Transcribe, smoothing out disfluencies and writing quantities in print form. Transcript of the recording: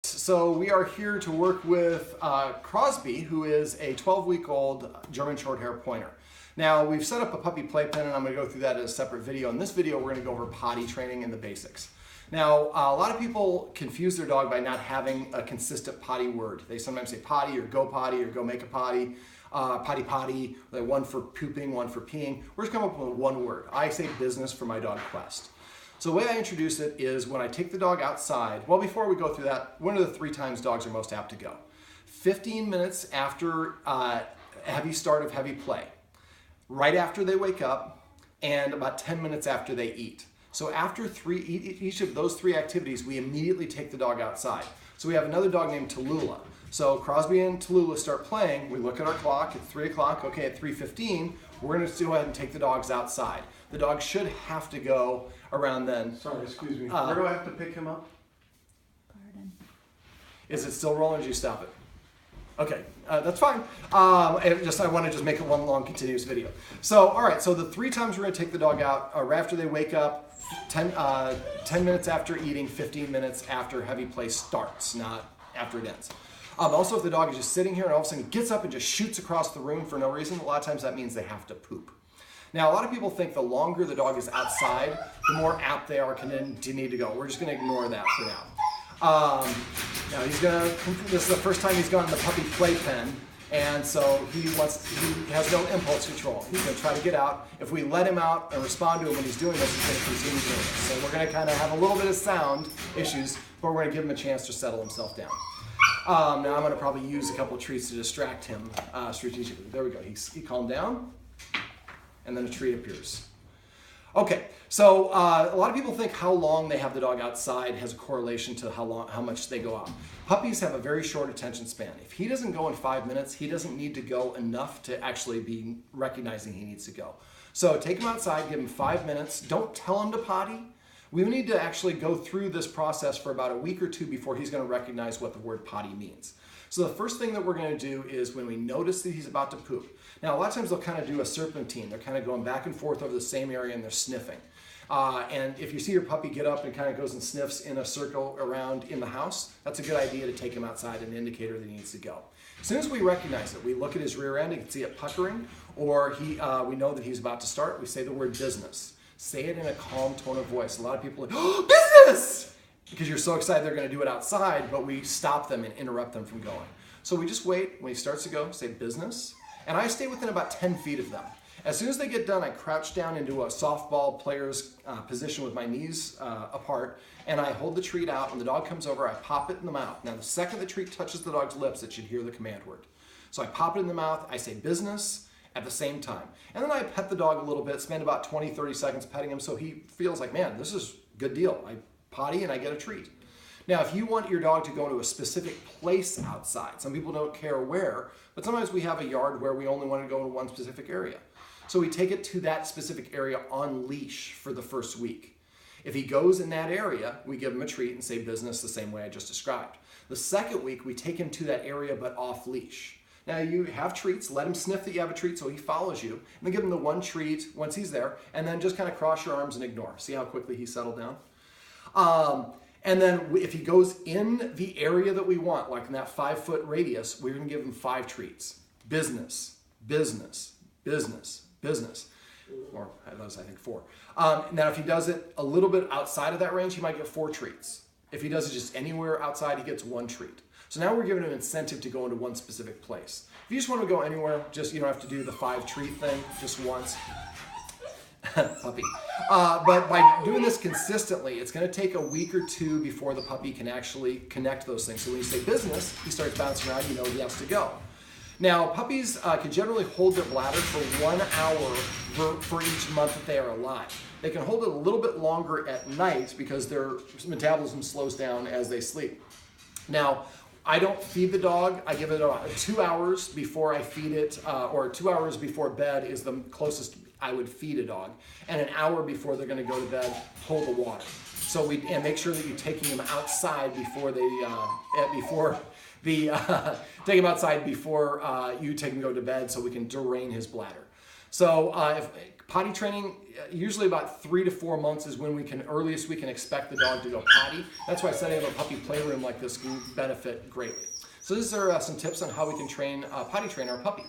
So we are here to work with Crosby, who is a 12-week-old German Short-Haired Pointer. Now, we've set up a puppy playpen, and I'm going to go through that in a separate video. In this video, we're going to go over potty training and the basics. Now, a lot of people confuse their dog by not having a consistent potty word. They sometimes say potty or go make a potty, potty potty, one for pooping, one for peeing. We're just coming up with one word. I say business for my dog Quest. So the way I introduce it is when I take the dog outside, well, before we go through that, one of the 3 times dogs are most apt to go. 15 minutes after heavy start of heavy play, right after they wake up, and about 10 minutes after they eat. So after each of those 3 activities, we immediately take the dog outside. So we have another dog named Tallulah. So Crosby and Tallulah start playing. We look at our clock at 3 o'clock. Okay, at 3:15, we're going to go ahead and take the dogs outside. The dog should have to go around then. Sorry, excuse me. Where do I have to pick him up? Pardon. Is it still rolling or did you stop it? Okay, that's fine. I want to just make it one long continuous video. So, all right, so the 3 times we're going to take the dog out are after they wake up, 10 minutes after eating, 15 minutes after heavy play starts, not after it ends. Also, if the dog is just sitting here and all of a sudden gets up and just shoots across the room for no reason, a lot of times that means they have to poop. Now, a lot of people think the longer the dog is outside, the more apt they are to need to go. We're just going to ignore that for now. Now this is the first time he's gone in the puppy playpen, and so he has no impulse control. He's going to try to get out. If we let him out and respond to him when he's doing this, he's going to continue doing this. So we're going to kind of have a little bit of sound issues, but we're going to give him a chance to settle himself down. Now I'm going to probably use a couple of treats to distract him strategically. There we go. He calmed down, and then a treat appears. Okay, so a lot of people think how long they have the dog outside has a correlation to how much they go out. Puppies have a very short attention span. If he doesn't go in 5 minutes, he doesn't need to go enough to actually be recognizing he needs to go. So take him outside, give him 5 minutes. Don't tell him to potty. We need to actually go through this process for about a week or 2 before he's going to recognize what the word potty means. So the first thing that we're going to do is when we notice that he's about to poop. Now, a lot of times they'll kind of do a serpentine. They're kind of going back and forth over the same area and they're sniffing. And if you see your puppy get up and kind of goes and sniffs in a circle around in the house, that's a good idea to take him outside, an indicator that he needs to go. As soon as we recognize it, we look at his rear end, you can see it puckering, or we know that he's about to start, we say the word business. Say it in a calm tone of voice. A lot of people are like, oh, business! Because you're so excited they're going to do it outside, but we stop them and interrupt them from going. So we just wait. When he starts to go, say business. And I stay within about 10 feet of them. As soon as they get done, I crouch down into a softball player's position with my knees apart, and I hold the treat out. When the dog comes over, I pop it in the mouth. Now, the second the treat touches the dog's lips, it should hear the command word. So I pop it in the mouth. I say business at the same time. And then I pet the dog a little bit, spend about 20, 30 seconds petting him so he feels like, man, this is a good deal. I potty and I get a treat. Now, if you want your dog to go to a specific place outside, some people don't care where, but sometimes we have a yard where we only want to go to one specific area. So we take it to that specific area on leash for the first week. If he goes in that area, we give him a treat and say business the same way I just described. The second week, we take him to that area but off leash. Now, you have treats. Let him sniff that you have a treat so he follows you. And then give him the one treat once he's there, and then just kind of cross your arms and ignore. See how quickly he settled down? And then if he goes in the area that we want, like in that 5-foot radius, we're going to give him 5 treats. Business, business, business, business. Or those, I think, 4. Now, if he does it a little bit outside of that range, he might get 4 treats. If he does it just anywhere outside, he gets 1 treat. So now we're giving him an incentive to go into one specific place. If you just want to go anywhere, you don't have to do the 5 treat thing just once. Puppy. But by doing this consistently, it's going to take a week or 2 before the puppy can actually connect those things. So when you say business, he starts bouncing around, you know he has to go. Now, puppies can generally hold their bladder for 1 hour for each month that they are alive. They can hold it a little bit longer at night because their metabolism slows down as they sleep. Now, I don't feed the dog. I give it 2 hours before I feed it, or 2 hours before bed is the closest I would feed a dog, and an hour before they're going to go to bed, hold the water. So and make sure that you're taking them outside before take him outside before you take him to go to bed, so we can drain his bladder. So if Potty training, usually about 3 to 4 months is when earliest we can expect the dog to go potty. That's why setting up a puppy playroom like this can benefit greatly. So these are some tips on how we can potty train our puppy.